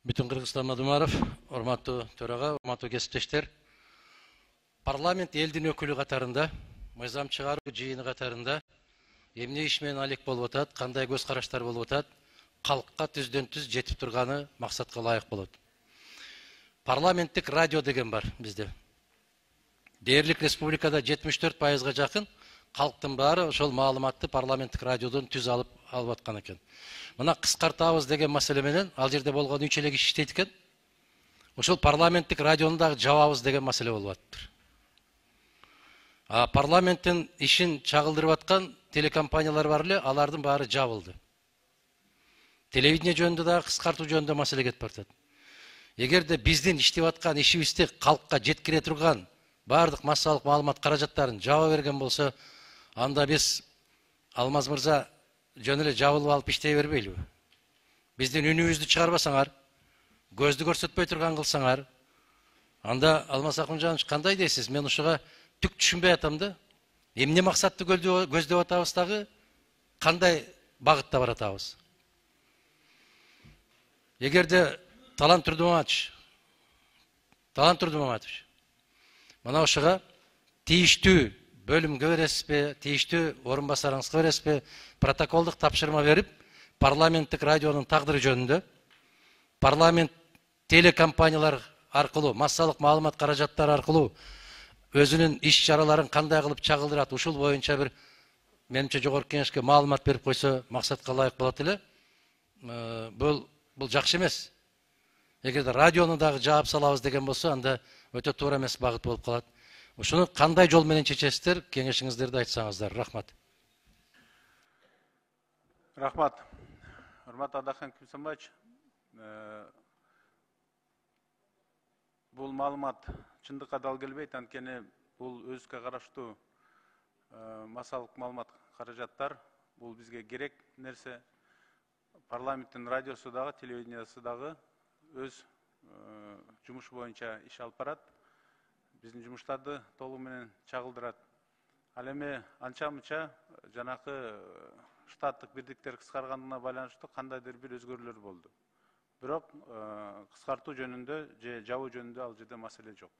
Бүтін Қырғызстан Мадумаров, урматтуу төрага, урматтуу кесиптештер. Парламент элдин өкүлү катарында, мыйзам чыгаруу жыйыны катарында эмне иш менен алек болуп атат, кандай көз караштар болуп атат, калкка түздөн түз жетип турганы максатка ылайык болот. Парламенттик радио деген бар бизде. Дээрлик республикада 74%га жакын калктын баары ошол маалыматты парламенттик радиодон түз алып аткан экен. Мына кыскартабыз деген маселе менен ал жерде болгон 3 эле киши иштейт экен. Ошол парламенттик радиону дагы жабабыз деген маселе болуп атыптыр. Парламенттин ишин чагылдырып аткан телекомпаниялар бар эле, алардын баары жабылды. Телевидение жөнүндө дагы кыскартуу жөнүндө маселе кетип баратат. Эгерде биздин иштеп аткан ишибизди калкка жеткире турган бардык массалык маалымат каражаттарын жаба берген болсо, анда биз Алмаз мырза жөн эле жабылып алып иштей бербейлиби? Биздин үнүбүздү чыгарбасаңар, көздү көрсөтпөй турган кылсаңар, анда Алмаз Акмыжанович кандай дейсиз? Мен ушуга түк түшүнбөй атам да. Эмне максатты көздөп атабыз дагы, кандай багытта баратабыз? Эгерде Талант Турдумаматович, мына ошого тийиштүү бөлүмгө бересизби, тийиштүү орун басарыңызга бересизби, протоколдук тапшырма берип, парламенттик радионун тагдыры жөнүндө, парламент телекомпаниялар аркылуу, массалык маалымат каражаттары аркылуу өзүнүн иш чараларын кандай кылып чагылдырат, ушул боюнча бир менимче жогорку кеңешке маалымат берип койсо максатка ылайык болот эле. Бул жакшы эмес. Эгерде радиону дагы жаап салабыз деген болсо, анда өтө туура эмес багыт болуп калат. Ушуну кандай жол менен чечесиздер, кеңешиңиздерди айтсаңыздар. Рахмат. Рахмат. Урматтуу Адахан Кимсанбаевич, бул маалымат чындыкка дал келбейт, анткени бул өзүбүзгө караштуу массалык маалымат каражаттар, бул бизге керек нерсе. Парламенттин радиосу дагы, телевидениясы дагы өз жумушу боюнча иш алып барат. Биздин жумуштарды толугу менен чагылдырат. Ал эми анча-мынча жанакы штаттык бирдиктер кыскарганына байланыштуу кандайдыр бир өзгөрүүлөр болду. Бирок кыскартуу жөнүндө же жабуу жөнүндө ал жерде маселе жок.